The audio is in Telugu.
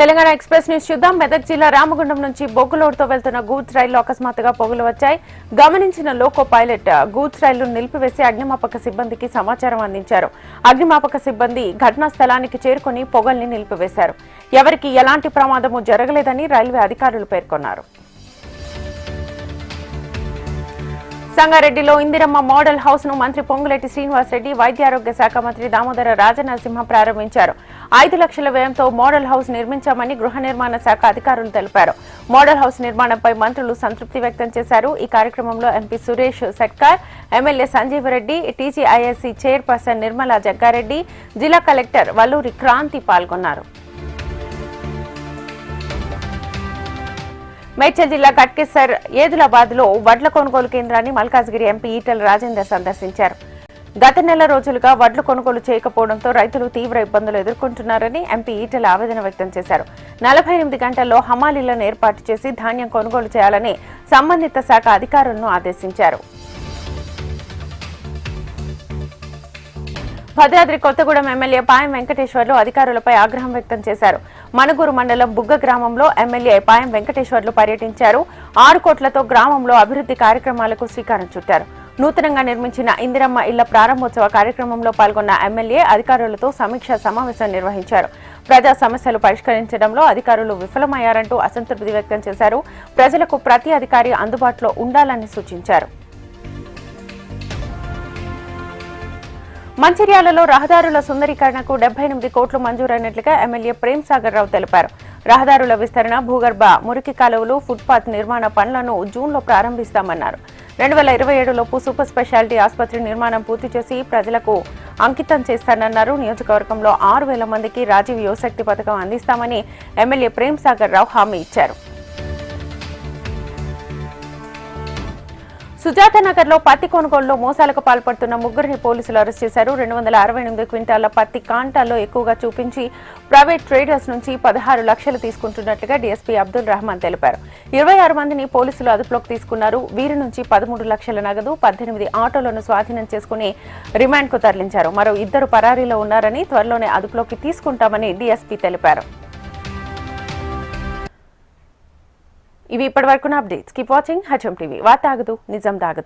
తెలంగాణ ఎక్స్ప్రెస్ న్యూస్ చూద్దాం. మెదక్ జిల్లా రామగుండం నుంచి బొగ్గులోడుతో వెళ్తున్న గూడ్స్ రైలు అకస్మాత్తుగా పొగలు వచ్చాయి. గమనించిన లోకో పైలట్ గూడ్స్ రైలును నిలిపివేసి అగ్నిమాపక సిబ్బందికి సమాచారం అందించారు. అగ్నిమాపక సిబ్బంది ఘటనా స్థలానికి చేరుకుని పొగల్ని నిలిపివేశారు. ఎవరికి ఎలాంటి ప్రమాదమూ జరగలేదని రైల్వే అధికారులు పేర్కొన్నారు. సంగారెడ్డిలో ఇందిరమ్మ మోడల్ హౌస్ ను మంత్రి పొంగులేటి శ్రీనివాసరెడ్డి, వైద్యారోగ్య శాఖ మంత్రి దామోదర రాజనరసింహ ప్రారంభించారు. 5 లక్షల వ్యయంతో మోడల్ హౌస్ నిర్మించామని గృహ నిర్మాణ శాఖ అధికారులు తెలిపారు. మోడల్ హౌస్ నిర్మాణంపై మంత్రులు సంతృప్తి వ్యక్తం చేశారు. ఈ కార్యక్రమంలో MP Suresh సట్కార్, MLA Sanjeeva Reddy, TGISC chairperson Nirmala Jaggareddy, జిల్లా కలెక్టర్ వల్లూరి క్రాంతి పాల్గొన్నారు. మేడ్చల్ జిల్లా కట్కేసర్ ఏదులాబాద్ లో వడ్ల కొనుగోలు కేంద్రాన్ని మల్కాజ్గిరి ఎంపీ ఈటెల రాజేందర్ సందర్శించారు. గత నెల రోజులుగా వడ్లు కొనుగోలు చేయకపోవడంతో రైతులు తీవ్ర ఇబ్బందులు ఎదుర్కొంటున్నారని ఎంపీ ఈటెల ఆవేదన వ్యక్తం చేశారు. 48 గంటల్లో హమాలీలను ఏర్పాటు చేసి ధాన్యం కొనుగోలు చేయాలని సంబంధిత శాఖ అధికారులను ఆదేశించారు. భద్రాద్రి కొత్తగూడెం ఎమ్మెల్యే పాయం వెంకటేశ్వర్లు అధికారులపై ఆగ్రహం వ్యక్తం చేశారు. మనుగూరు మండలం బుగ్గ గ్రామంలో ఎమ్మెల్యే పాయం వెంకటేశ్వర్లు పర్యటించారు. 6 కోట్లతో గ్రామంలో అభివృద్ధి కార్యక్రమాలకు శ్రీకారం చుట్టారు. నూతనంగా నిర్మించిన ఇందిరమ్మ ఇళ్ల ప్రారంభోత్సవ కార్యక్రమంలో పాల్గొన్న ఎమ్మెల్యే అధికారులతో సమీక్షా సమావేశం నిర్వహించారు. ప్రజా సమస్యలు పరిష్కరించడంలో అధికారులు విఫలమయ్యారంటూ అసంతృప్తి వ్యక్తం చేశారు. ప్రజలకు ప్రతి అధికారి అందుబాటులో ఉండాలని సూచించారు. మంచిర్యాలలో రహదారుల సుందరీకరణకు 78 కోట్లు మంజూరైనట్లుగా ఎమ్మెల్యే ప్రేమ్ సాగర్ రావు తెలిపారు. రహదారుల విస్తరణ, భూగర్భ మురికి కాలువలు, ఫుట్పాత్ నిర్మాణ పనులను జూన్లో ప్రారంభిస్తామన్నారు. 2027లోపు సూపర్ స్పెషాలిటీ ఆసుపత్రి నిర్మాణం పూర్తి చేసి ప్రజలకు అంకితం చేస్తానన్నారు. నియోజకవర్గంలో 6,000 మందికి రాజీవ్ యువశక్తి పథకం అందిస్తామని ఎమ్మెల్యే ప్రేమ్ సాగర్ రావు హామీ ఇచ్చారు. సుజాతనగర్ లో పత్తి కొనుగోలులో మోసాలకు పాల్పడుతున్న 3 పోలీసులు అరెస్ట్ చేశారు. 268 క్వింటాల పత్తి కాంటాల్లో ఎక్కువగా చూపించి ప్రైవేట్ ట్రేడర్స్ నుంచి 16 లక్షలు తీసుకుంటున్నట్లుగా డీఎస్పీ అబ్దుల్ రహమాన్ తెలిపారు. 26 మందిని పోలీసులు అదుపులోకి తీసుకున్నారు. వీరి నుంచి 13 లక్షల నగదు, 18 ఆటోలను స్వాధీనం చేసుకుని రిమాండ్ కు తరలించారు. మరో 2 పరారీలో ఉన్నారని, త్వరలోనే అదుపులోకి తీసుకుంటామని డీఎస్పీ తెలిపారు. ఇవి ఇప్పటివరకున్న updates. Keep watching HM TV. వార్త ఆగదు, నిజం దాగదు.